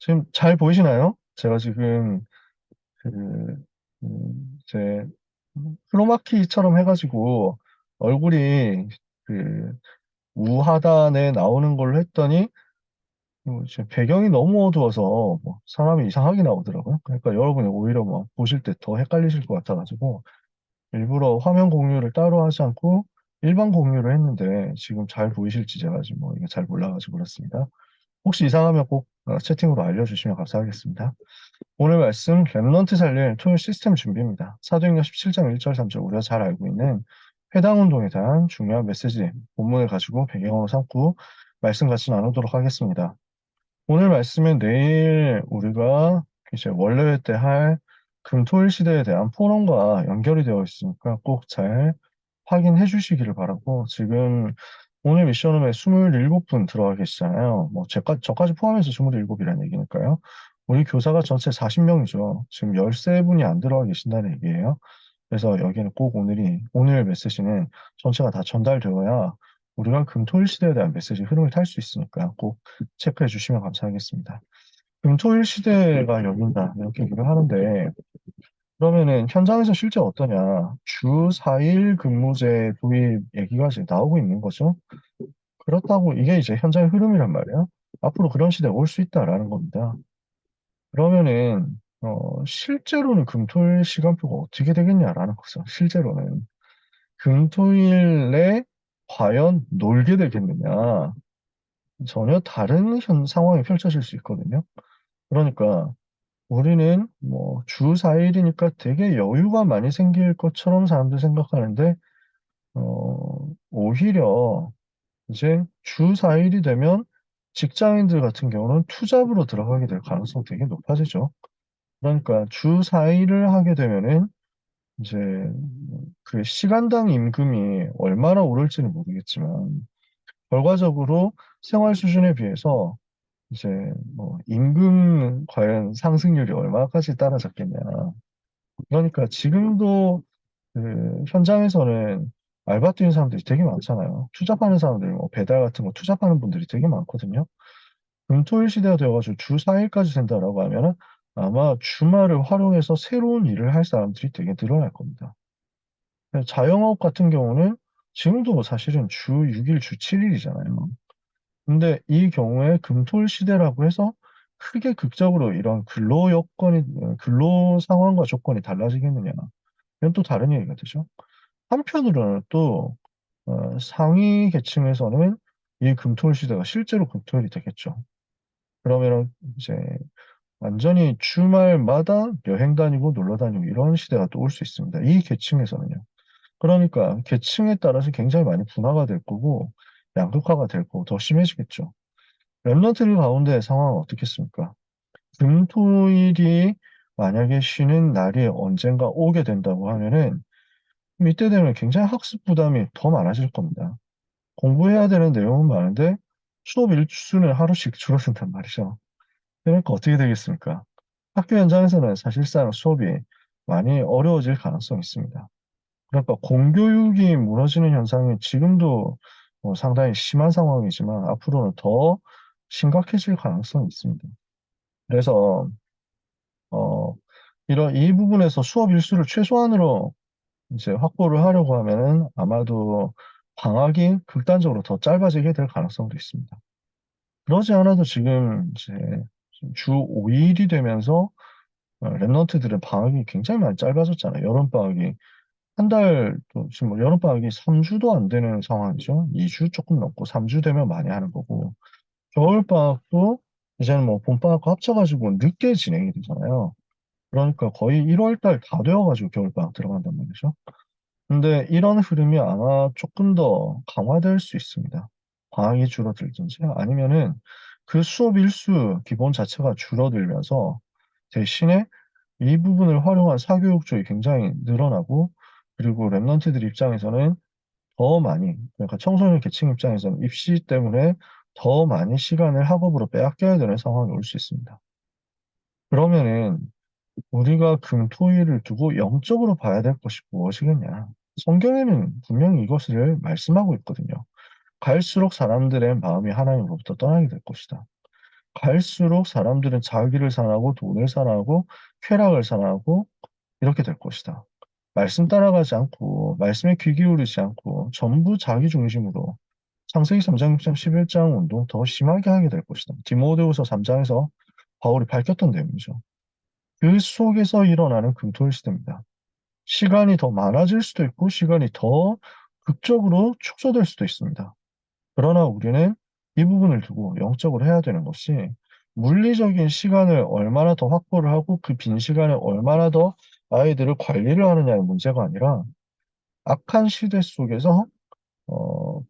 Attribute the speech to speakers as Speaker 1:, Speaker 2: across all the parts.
Speaker 1: 지금 잘 보이시나요? 제가 지금 그, 제 크로마키처럼 해가지고 얼굴이 그 우하단에 나오는 걸로 했더니 지금 배경이 너무 어두워서 뭐 사람이 이상하게 나오더라고요. 그러니까 여러분이 오히려 뭐 보실 때 더 헷갈리실 것 같아가지고 일부러 화면 공유를 따로 하지 않고 일반 공유를 했는데 지금 잘 보이실지 제가 지금 뭐 이게 잘 몰라가지고 그렇습니다. 혹시 이상하면 꼭 채팅으로 알려주시면 감사하겠습니다. 오늘 말씀 랩넌트 살릴 토요 시스템 준비입니다. 사도행전 17장 1절 3절 우리가 잘 알고 있는 회당 운동에 대한 중요한 메시지 본문을 가지고 배경으로 삼고 말씀 같이 나누도록 하겠습니다. 오늘 말씀은 내일 우리가 이제 원래 때 할 금토일 시대에 대한 포럼과 연결이 되어 있으니까 꼭 잘 확인해 주시기를 바라고 지금 오늘 미션홈에 27분 들어가 계시잖아요. 뭐 저까지 포함해서 27이라는 얘기니까요. 우리 교사가 전체 40명이죠. 지금 13분이 안 들어가 계신다는 얘기예요. 그래서 여기는 꼭 오늘 메시지는 전체가 다 전달되어야 우리가 금토일 시대에 대한 메시지 흐름을 탈 수 있으니까 꼭 체크해 주시면 감사하겠습니다. 금토일 시대가 여긴다 이렇게 얘기를 하는데 그러면은 현장에서 실제 어떠냐? 주 4일 근무제 도입 얘기가 지금 나오고 있는 거죠. 그렇다고 이게 이제 현장의 흐름이란 말이야. 앞으로 그런 시대가 올 수 있다라는 겁니다. 그러면은 실제로는 금토일 시간표가 어떻게 되겠냐라는 거죠. 실제로는 금토일에 과연 놀게 되겠느냐? 전혀 다른 상황이 펼쳐질 수 있거든요. 그러니까 우리는 뭐 주 4일이니까 되게 여유가 많이 생길 것처럼 사람들 생각하는데 오히려 이제 주 4일이 되면 직장인들 같은 경우는 투잡으로 들어가게 될 가능성이 되게 높아지죠. 그러니까 주 4일을 하게 되면은 이제 그 시간당 임금이 얼마나 오를지는 모르겠지만 결과적으로 생활 수준에 비해서 이제 뭐 임금 과연 상승률이 얼마까지 따라잡겠냐. 그러니까 지금도 그 현장에서는 알바 뛰는 사람들이 되게 많잖아요. 투잡하는 사람들, 뭐 배달 같은 거 투잡하는 분들이 되게 많거든요. 금토일 시대가 되어가지고 주 4일까지 된다라고 하면은 아마 주말을 활용해서 새로운 일을 할 사람들이 되게 늘어날 겁니다. 자영업 같은 경우는 지금도 뭐 사실은 주 6일, 주 7일이잖아요. 근데 이 경우에 금토일 시대라고 해서 크게 극적으로 이런 근로 상황과 조건이 달라지겠느냐. 이건 또 다른 얘기가 되죠. 한편으로는 또 상위 계층에서는 이 금토일 시대가 실제로 금토일이 되겠죠. 그러면은 이제 완전히 주말마다 여행 다니고 놀러 다니고 이런 시대가 또 올 수 있습니다. 이 계층에서는요. 그러니까 계층에 따라서 굉장히 많이 분화가 될 거고 양극화가 될 거고 더 심해지겠죠. 랩런트들 가운데 상황은 어떻겠습니까? 금토일이 만약에 쉬는 날이 언젠가 오게 된다고 하면은 이때 되면 굉장히 학습 부담이 더 많아질 겁니다. 공부해야 되는 내용은 많은데 수업 일수는 하루씩 줄어든단 말이죠. 그러니까 어떻게 되겠습니까? 학교 현장에서는 사실상 수업이 많이 어려워질 가능성이 있습니다. 그러니까 공교육이 무너지는 현상이 지금도 상당히 심한 상황이지만 앞으로는 더 심각해질 가능성이 있습니다. 그래서 어, 이런 이 부분에서 수업 일수를 최소한으로 이제 확보를 하려고 하면은 아마도 방학이 극단적으로 더 짧아지게 될 가능성도 있습니다. 그러지 않아도 지금 이제 주 5일이 되면서 랩런트들은 방학이 굉장히 많이 짧아졌잖아요. 여름방학이 한 달, 또 지금 뭐 여름방학이 3주도 안 되는 상황이죠. 2주 조금 넘고 3주 되면 많이 하는 거고. 겨울방학도 이제는 뭐 봄방학과 합쳐가지고 늦게 진행이 되잖아요. 그러니까 거의 1월 달 다 되어가지고 겨울방학 들어간단 말이죠. 근데 이런 흐름이 아마 조금 더 강화될 수 있습니다. 방학이 줄어들든지 아니면은 그 수업 일수 기본 자체가 줄어들면서 대신에 이 부분을 활용한 사교육 쪽이 굉장히 늘어나고 그리고 랩런트들 입장에서는 더 많이 그러니까 청소년 계층 입장에서는 입시 때문에 더 많이 시간을 학업으로 빼앗겨야 되는 상황이 올 수 있습니다. 그러면은 우리가 금토일을 두고 영적으로 봐야 될 것이 무엇이겠냐? 성경에는 분명히 이것을 말씀하고 있거든요. 갈수록 사람들의 마음이 하나님으로부터 떠나게 될 것이다. 갈수록 사람들은 자기를 사랑하고 돈을 사랑하고 쾌락을 사랑하고 이렇게 될 것이다. 말씀 따라가지 않고 말씀에 귀 기울이지 않고 전부 자기 중심으로 창세기 3장, 6장, 11장 운동 더 심하게 하게 될 것이다. 디모데후서 3장에서 바울이 밝혔던 내용이죠. 그 속에서 일어나는 금토일 시대입니다. 시간이 더 많아질 수도 있고 시간이 더 극적으로 축소될 수도 있습니다. 그러나 우리는 이 부분을 두고 영적으로 해야 되는 것이 물리적인 시간을 얼마나 더 확보를 하고 그 빈 시간에 얼마나 더 아이들을 관리를 하느냐의 문제가 아니라 악한 시대 속에서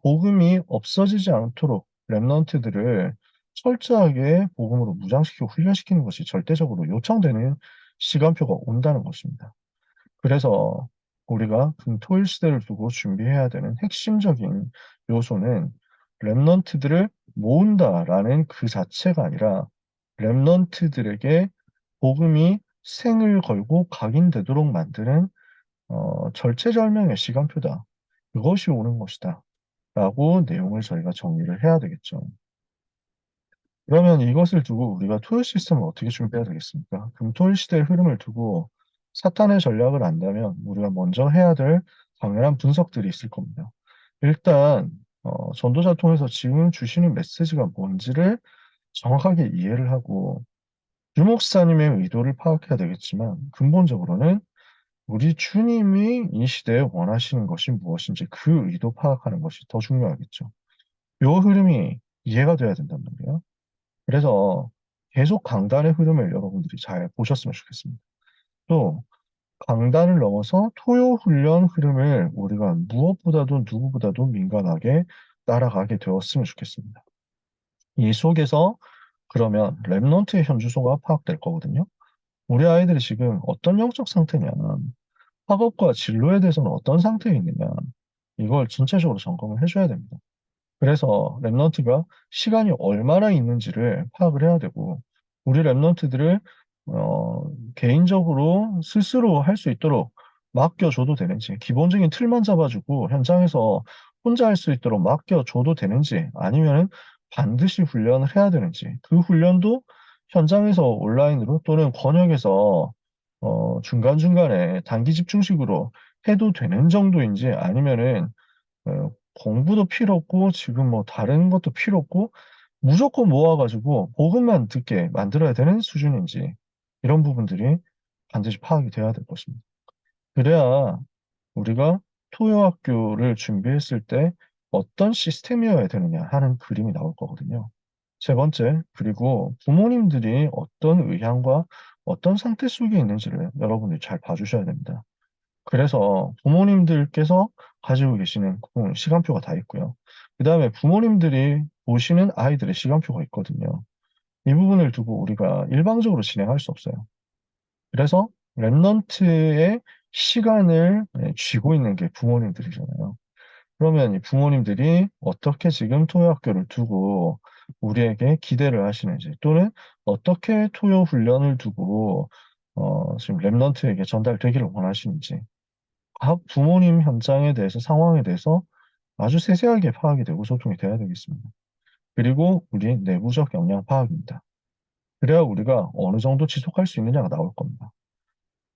Speaker 1: 복음이 없어지지 않도록 렘넌트들을 철저하게 복음으로 무장시키고 훈련시키는 것이 절대적으로 요청되는 시간표가 온다는 것입니다. 그래서 우리가 금토일 시대를 두고 준비해야 되는 핵심적인 요소는 렘넌트들을 모은다라는 그 자체가 아니라 렘넌트들에게 복음이 생을 걸고 각인되도록 만드는 절체절명의 시간표다. 그것이 오는 것이다. 라고 내용을 저희가 정리를 해야 되겠죠. 그러면 이것을 두고 우리가 토요 시스템을 어떻게 준비해야 되겠습니까? 금토일 시대의 흐름을 두고 사탄의 전략을 안다면 우리가 먼저 해야 될 당연한 분석들이 있을 겁니다. 일단 전도자 통해서 지금 주시는 메시지가 뭔지를 정확하게 이해를 하고 유목사님의 의도를 파악해야 되겠지만 근본적으로는 우리 주님이 이 시대에 원하시는 것이 무엇인지 그 의도 파악하는 것이 더 중요하겠죠. 이 흐름이 이해가 돼야 된단 말이에요. 그래서 계속 강단의 흐름을 여러분들이 잘 보셨으면 좋겠습니다. 또 강단을 넘어서 토요 훈련 흐름을 우리가 무엇보다도 누구보다도 민감하게 따라가게 되었으면 좋겠습니다. 이 속에서 그러면 랩넌트의 현주소가 파악될 거거든요. 우리 아이들이 지금 어떤 영적 상태냐, 학업과 진로에 대해서는 어떤 상태에 있느냐, 이걸 전체적으로 점검을 해줘야 됩니다. 그래서 랩넌트가 시간이 얼마나 있는지를 파악을 해야 되고 우리 랩넌트들을 개인적으로 스스로 할 수 있도록 맡겨줘도 되는지 기본적인 틀만 잡아주고 현장에서 혼자 할 수 있도록 맡겨줘도 되는지 아니면 반드시 훈련을 해야 되는지 그 훈련도 현장에서 온라인으로 또는 권역에서 중간중간에 단기 집중식으로 해도 되는 정도인지 아니면은 어, 공부도 필요 없고 지금 뭐 다른 것도 필요 없고 무조건 모아가지고 복음만 듣게 만들어야 되는 수준인지 이런 부분들이 반드시 파악이 돼야 될 것입니다. 그래야 우리가 토요학교를 준비했을 때 어떤 시스템이어야 되느냐 하는 그림이 나올 거거든요. 세 번째, 그리고 부모님들이 어떤 의향과 어떤 상태 속에 있는지를 여러분들이 잘 봐주셔야 됩니다. 그래서 부모님들께서 가지고 계시는 시간표가 다 있고요. 그 다음에 부모님들이 보시는 아이들의 시간표가 있거든요. 이 부분을 두고 우리가 일방적으로 진행할 수 없어요. 그래서 랩넌트의 시간을 쥐고 있는 게 부모님들이잖아요. 그러면 이 부모님들이 어떻게 지금 토요학교를 두고 우리에게 기대를 하시는지 또는 어떻게 토요 훈련을 두고 지금 랩넌트에게 전달되기를 원하시는지 각 부모님 현장에 대해서 상황에 대해서 아주 세세하게 파악이 되고 소통이 돼야 되겠습니다. 그리고 우리 내부적 역량 파악입니다. 그래야 우리가 어느 정도 지속할 수 있느냐가 나올 겁니다.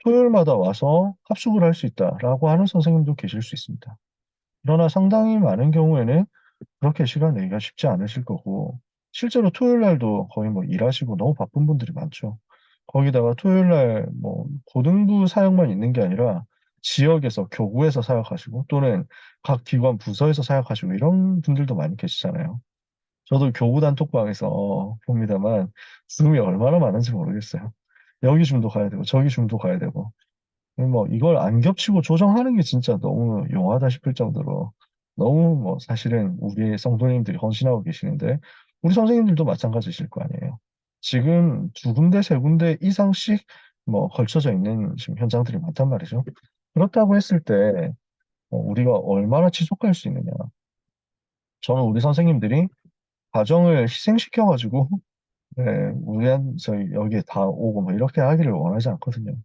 Speaker 1: 토요일마다 와서 합숙을 할 수 있다라고 하는 선생님도 계실 수 있습니다. 그러나 상당히 많은 경우에는 그렇게 시간 내기가 쉽지 않으실 거고, 실제로 토요일 날도 거의 뭐 일하시고 너무 바쁜 분들이 많죠. 거기다가 토요일 날 뭐 고등부 사역만 있는 게 아니라 지역에서 교구에서 사역하시고 또는 각 기관 부서에서 사역하시고 이런 분들도 많이 계시잖아요. 저도 교구 단톡방에서 봅니다만 줌이 얼마나 많은지 모르겠어요. 여기 줌도 가야 되고 저기 줌도 가야 되고 뭐 이걸 안 겹치고 조정하는 게 진짜 너무 용하다 싶을 정도로 너무 뭐 사실은 우리 성도님들이 헌신하고 계시는데 우리 선생님들도 마찬가지실 거 아니에요. 지금 두 군데, 세 군데 이상씩 뭐 걸쳐져 있는 지금 현장들이 많단 말이죠. 그렇다고 했을 때 우리가 얼마나 지속할 수 있느냐. 저는 우리 선생님들이 가정을 희생시켜가지고 네, 저희 여기에 다 오고 뭐 이렇게 하기를 원하지 않거든요.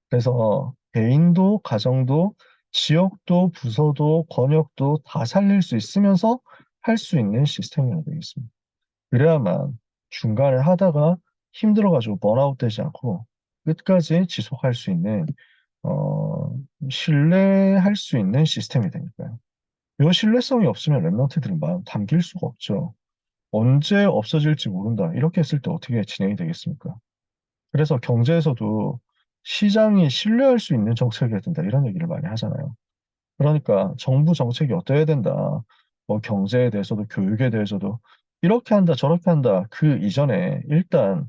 Speaker 1: 그래서 개인도 가정도 지역도 부서도 권역도 다 살릴 수 있으면서 할 수 있는 시스템이어야 되겠습니다. 그래야만 중간에 하다가 힘들어가지고 번아웃 되지 않고 끝까지 지속할 수 있는 어, 신뢰할 수 있는 시스템이 되니까요. 이 신뢰성이 없으면 랩런트들은 마음 담길 수가 없죠. 언제 없어질지 모른다. 이렇게 했을 때 어떻게 진행이 되겠습니까? 그래서 경제에서도 시장이 신뢰할 수 있는 정책이 해야 된다. 이런 얘기를 많이 하잖아요. 그러니까 정부 정책이 어떠해야 된다. 뭐 경제에 대해서도 교육에 대해서도 이렇게 한다, 저렇게 한다. 그 이전에 일단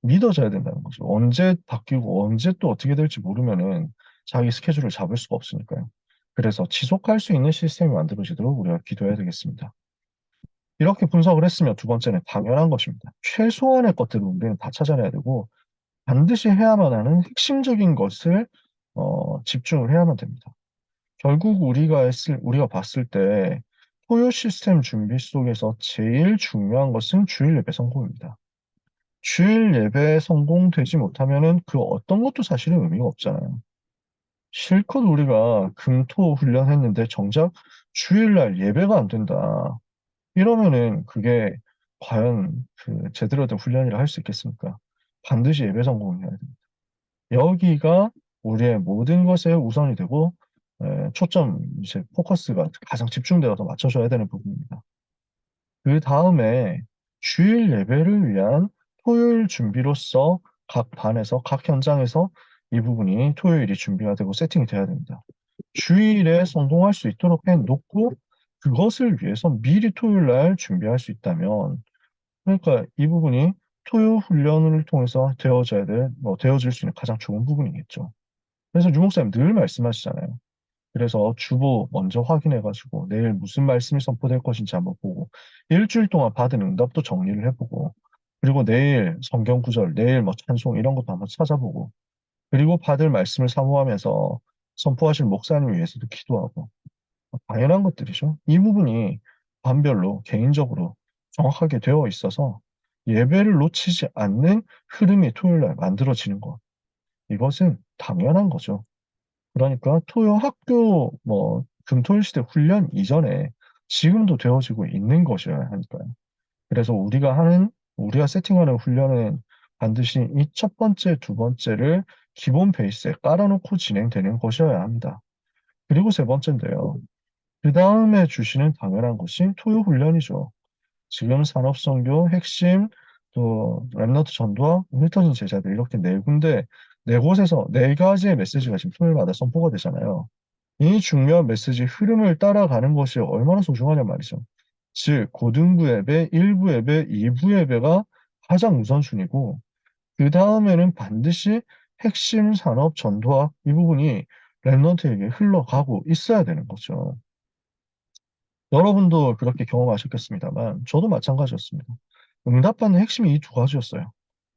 Speaker 1: 믿어져야 된다는 거죠. 언제 바뀌고 언제 또 어떻게 될지 모르면은 자기 스케줄을 잡을 수가 없으니까요. 그래서 지속할 수 있는 시스템이 만들어지도록 우리가 기도해야 되겠습니다. 이렇게 분석을 했으면 두 번째는 당연한 것입니다. 최소한의 것들을 우리는 다 찾아내야 되고 반드시 해야만 하는 핵심적인 것을 집중을 해야만 됩니다. 결국 우리가 봤을 때 토요 시스템 준비 속에서 제일 중요한 것은 주일 예배 성공입니다. 주일 예배 성공되지 못하면은 그 어떤 것도 사실은 의미가 없잖아요. 실컷 우리가 금토 훈련했는데 정작 주일날 예배가 안 된다. 이러면은 그게 과연 그 제대로 된 훈련이라 할 수 있겠습니까? 반드시 예배 성공해야 됩니다. 여기가 우리의 모든 것에 우선이 되고 초점 이제 포커스가 가장 집중되어서 맞춰줘야 되는 부분입니다. 그 다음에 주일 예배를 위한 토요일 준비로서 각 반에서 각 현장에서 이 부분이 토요일이 준비가 되고 세팅이 돼야 됩니다. 주일에 성공할 수 있도록 해놓고 그것을 위해서 미리 토요일 날 준비할 수 있다면 그러니까 이 부분이 토요 훈련을 통해서 되어질 수 있는 가장 좋은 부분이겠죠. 그래서 유목사님 늘 말씀하시잖아요. 그래서 주보 먼저 확인해가지고 내일 무슨 말씀이 선포될 것인지 한번 보고 일주일 동안 받은 응답도 정리를 해보고 그리고 내일 성경 구절, 내일 뭐 찬송 이런 것도 한번 찾아보고 그리고 받을 말씀을 사모하면서 선포하실 목사님 위해서도 기도하고 당연한 것들이죠. 이 부분이 반별로 개인적으로 정확하게 되어 있어서 예배를 놓치지 않는 흐름이 토요일 날 만들어지는 것. 이것은 당연한 거죠. 그러니까 토요 학교 뭐 금토일 시대 훈련 이전에 지금도 되어지고 있는 것이어야 하니까요. 그래서 우리가 세팅하는 훈련은 반드시 이 첫 번째, 두 번째를 기본 베이스에 깔아놓고 진행되는 것이어야 합니다. 그리고 세 번째인데요. 그 다음에 주시는 당연한 것이 토요 훈련이죠. 지금 산업선교, 핵심, 또 랩너트 전도와 흩어진 제자들 이렇게 네 군데, 네 곳에서 네 가지의 메시지가 지금 토요일마다 선포가 되잖아요. 이 중요한 메시지 흐름을 따라가는 것이 얼마나 소중하냐 말이죠. 즉, 고등부 예배, 1부 예배, 2부 예배가 가장 우선순위고, 그 다음에는 반드시 핵심 산업 전도학 이 부분이 랩런트에게 흘러가고 있어야 되는 거죠. 여러분도 그렇게 경험하셨겠습니다만, 저도 마찬가지였습니다. 응답받는 핵심이 이 두 가지였어요.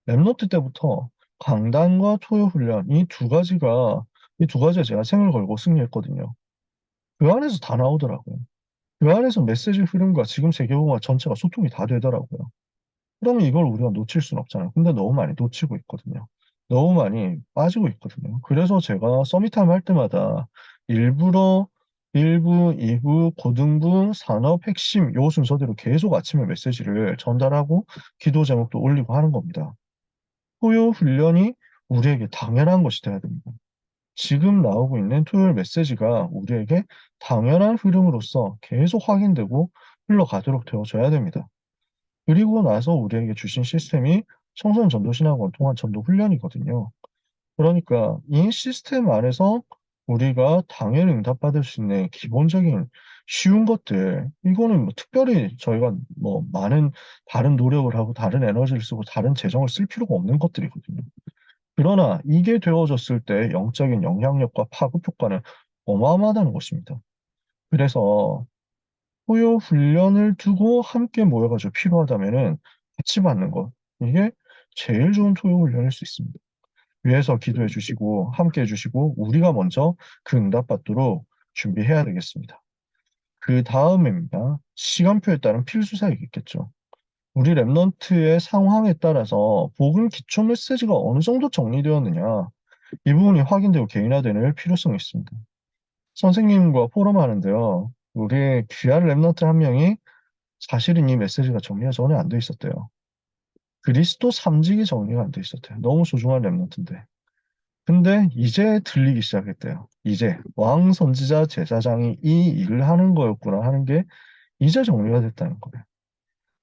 Speaker 1: 랩런트 때부터 강단과 토요 훈련, 이 두 가지에 제가 생을 걸고 승리했거든요. 그 안에서 다 나오더라고요. 그 안에서 메시지 흐름과 지금 세계공화 전체가 소통이 다 되더라고요. 그러면 이걸 우리가 놓칠 수는 없잖아요. 근데 너무 많이 놓치고 있거든요. 너무 많이 빠지고 있거든요. 그래서 제가 서밋타임 할 때마다 일부러 1부, 2부, 고등부, 산업, 핵심 요 순서대로 계속 아침에 메시지를 전달하고 기도 제목도 올리고 하는 겁니다. 토요 훈련이 우리에게 당연한 것이 돼야 됩니다. 지금 나오고 있는 토요일 메시지가 우리에게 당연한 흐름으로서 계속 확인되고 흘러가도록 되어줘야 됩니다. 그리고 나서 우리에게 주신 시스템이 청소년 전도신학원 통한 전도 훈련이거든요. 그러니까 이 시스템 안에서 우리가 당연히 응답받을 수 있는 기본적인 쉬운 것들, 이거는 뭐 특별히 저희가 뭐 많은 다른 노력을 하고 다른 에너지를 쓰고 다른 재정을 쓸 필요가 없는 것들이거든요. 그러나 이게 되어졌을 때 영적인 영향력과 파급 효과는 어마어마하다는 것입니다. 그래서 토요 훈련을 두고 함께 모여가지고 필요하다면은 같이 받는 것. 이게 제일 좋은 토요 훈련일 수 있습니다. 위에서 기도해 주시고 함께 해 주시고 우리가 먼저 그 응답 받도록 준비해야 되겠습니다. 그 다음입니다. 시간표에 따른 필수 사역이 있겠죠. 우리 랩넌트의 상황에 따라서 복음 기초 메시지가 어느 정도 정리되었느냐 이 부분이 확인되고 개인화되는 필요성이 있습니다. 선생님과 포럼하는데요. 우리 귀한 랩넌트 한 명이 사실은 이 메시지가 정리가 전혀 안 돼 있었대요. 그리스도 삼직이 정리가 안 돼 있었대요. 너무 소중한 렘넌트인데. 근데 이제 들리기 시작했대요. 이제 왕 선지자 제사장이 이 일을 하는 거였구나 하는 게 이제 정리가 됐다는 거예요.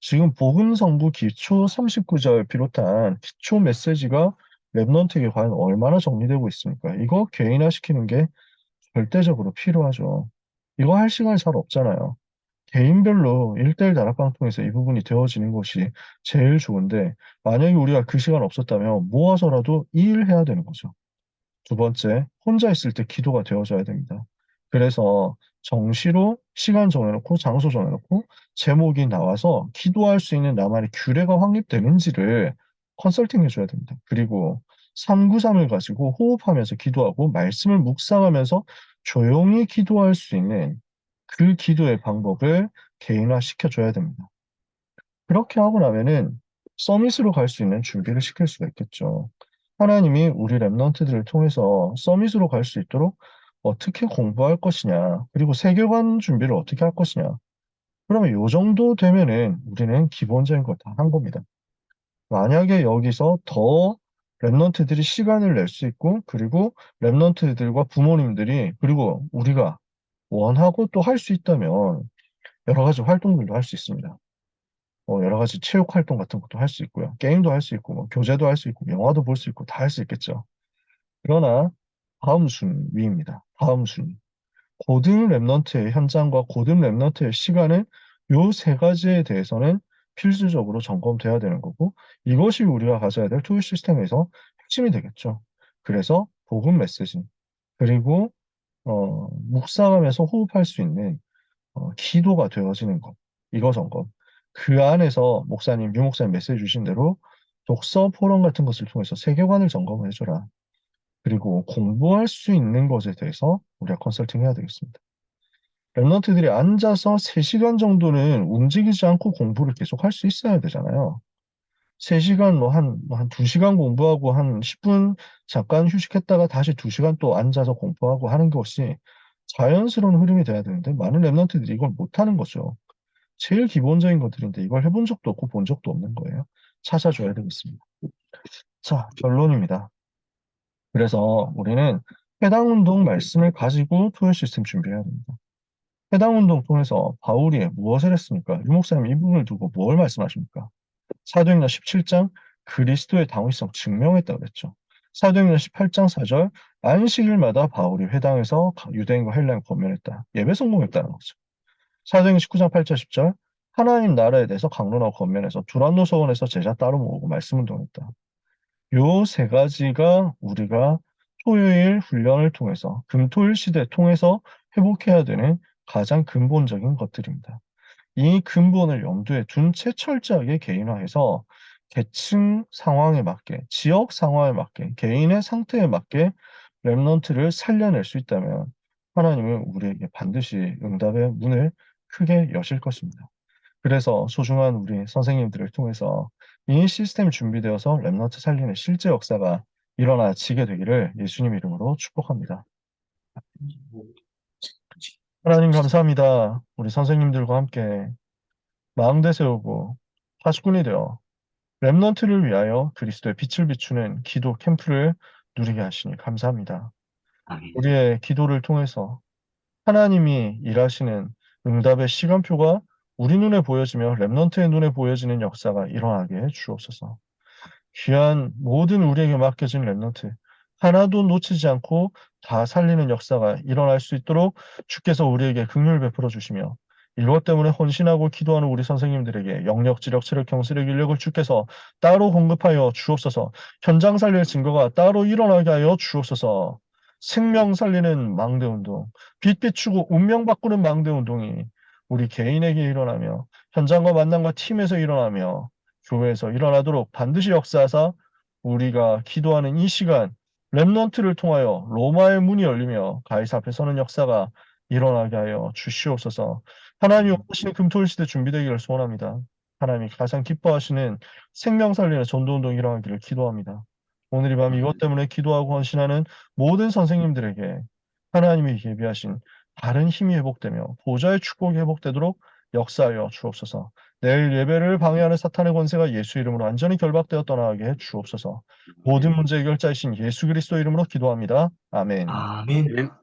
Speaker 1: 지금 복음 성부 기초 39절 비롯한 기초 메시지가 렘넌트에게 과연 얼마나 정리되고 있습니까? 이거 개인화시키는 게 절대적으로 필요하죠. 이거 할 시간이 잘 없잖아요. 개인별로 1대1 다락방 통해서 이 부분이 되어지는 것이 제일 좋은데 만약에 우리가 그 시간 없었다면 모아서라도 이 일 해야 되는 거죠. 두 번째, 혼자 있을 때 기도가 되어져야 됩니다. 그래서 정시로 시간 정해놓고 장소 정해놓고 제목이 나와서 기도할 수 있는 나만의 규례가 확립되는지를 컨설팅 해줘야 됩니다. 그리고 393을 가지고 호흡하면서 기도하고 말씀을 묵상하면서 조용히 기도할 수 있는 그 기도의 방법을 개인화 시켜줘야 됩니다. 그렇게 하고 나면은 서밋으로 갈 수 있는 준비를 시킬 수가 있겠죠. 하나님이 우리 랩런트들을 통해서 서밋으로 갈 수 있도록 어떻게 공부할 것이냐, 그리고 세계관 준비를 어떻게 할 것이냐. 그러면 요 정도 되면은 우리는 기본적인 걸 다 한 겁니다. 만약에 여기서 더 랩런트들이 시간을 낼 수 있고, 그리고 랩런트들과 부모님들이, 그리고 우리가 원하고 또 할 수 있다면 여러 가지 활동들도 할 수 있습니다. 여러 가지 체육 활동 같은 것도 할 수 있고요. 게임도 할 수 있고, 뭐 교재도 할 수 있고, 영화도 볼 수 있고, 다 할 수 있겠죠. 그러나 다음 순위입니다. 다음 순위. 고등 랩넌트의 현장과 고등 랩넌트의 시간은 요 세 가지에 대해서는 필수적으로 점검돼야 되는 거고, 이것이 우리가 가져야 될 투 시스템에서 핵심이 되겠죠. 그래서 복음 메시지, 그리고 묵상하면서 호흡할 수 있는 기도가 되어지는 것. 이거 점검. 그 안에서 목사님, 유 목사님 메시지 주신 대로 독서 포럼 같은 것을 통해서 세계관을 점검을 해줘라. 그리고 공부할 수 있는 것에 대해서 우리가 컨설팅 해야 되겠습니다. 랩런트들이 앉아서 3시간 정도는 움직이지 않고 공부를 계속 할 수 있어야 되잖아요. 3시간, 한 2시간 공부하고 한 10분 잠깐 휴식했다가 다시 2시간 또 앉아서 공부하고 하는 것이 자연스러운 흐름이 돼야 되는데 많은 랩런트들이 이걸 못하는 거죠. 제일 기본적인 것들인데 이걸 해본 적도 없고 본 적도 없는 거예요. 찾아줘야 되겠습니다. 자, 결론입니다. 그래서 우리는 해당 운동 말씀을 가지고 토요 시스템 준비해야 됩니다. 해당 운동 통해서 바울이 무엇을 했습니까? 유 목사님 이 부분을 두고 뭘 말씀하십니까? 사도행전 17장 그리스도의 당위성 증명했다고 그랬죠. 사도행전 18장 4절 안식일마다 바울이 회당에서 유대인과 헬라인 권면했다. 예배 성공했다는 거죠. 사도행전 19장 8절 10절 하나님 나라에 대해서 강론하고 권면해서 두란노 서원에서 제자 따로 모으고 말씀 운동했다. 요 세 가지가 우리가 토요일 훈련을 통해서 금토일 시대 통해서 회복해야 되는 가장 근본적인 것들입니다. 이 근본을 염두에 둔 채 철저하게 개인화해서 계층 상황에 맞게, 지역 상황에 맞게, 개인의 상태에 맞게 랩런트를 살려낼 수 있다면 하나님은 우리에게 반드시 응답의 문을 크게 여실 것입니다. 그래서 소중한 우리 선생님들을 통해서 이 시스템이 준비되어서 랩런트 살리는 실제 역사가 일어나지게 되기를 예수님 이름으로 축복합니다. 하나님 감사합니다. 우리 선생님들과 함께 망대 세우고 파수꾼이 되어 렘넌트를 위하여 그리스도의 빛을 비추는 기도 캠프를 누리게 하시니 감사합니다.
Speaker 2: 아멘.
Speaker 1: 우리의 기도를 통해서 하나님이 일하시는 응답의 시간표가 우리 눈에 보여지며 렘넌트의 눈에 보여지는 역사가 일어나게 해 주옵소서. 귀한 모든 우리에게 맡겨진 렘넌트 하나도 놓치지 않고 다 살리는 역사가 일어날 수 있도록 주께서 우리에게 긍휼 베풀어 주시며 이것 때문에 헌신하고 기도하는 우리 선생님들에게 영력, 지력, 체력, 경술의 인력을 주께서 따로 공급하여 주옵소서. 현장 살릴 증거가 따로 일어나게 하여 주옵소서. 생명 살리는 망대 운동, 빛 비추고 운명 바꾸는 망대 운동이 우리 개인에게 일어나며 현장과 만남과 팀에서 일어나며 교회에서 일어나도록 반드시 역사하사 우리가 기도하는 이 시간 렘넌트를 통하여 로마의 문이 열리며 가이사 앞에 서는 역사가 일어나게 하여 주시옵소서. 하나님이 원하시는 금토일 시대 준비되기를 소원합니다. 하나님이 가장 기뻐하시는 생명 살리는 전도운동이 일어나기를 기도합니다. 오늘 이 밤 이것 때문에 기도하고 헌신하는 모든 선생님들에게 하나님이 예비하신 다른 힘이 회복되며 보좌의 축복이 회복되도록 역사하여 주옵소서. 내일 예배를 방해하는 사탄의 권세가 예수 이름으로 완전히 결박되어 떠나가게 해 주옵소서. 모든
Speaker 2: 아멘.
Speaker 1: 문제 해결자이신 예수 그리스도 이름으로 기도합니다. 아멘.
Speaker 2: 아멘.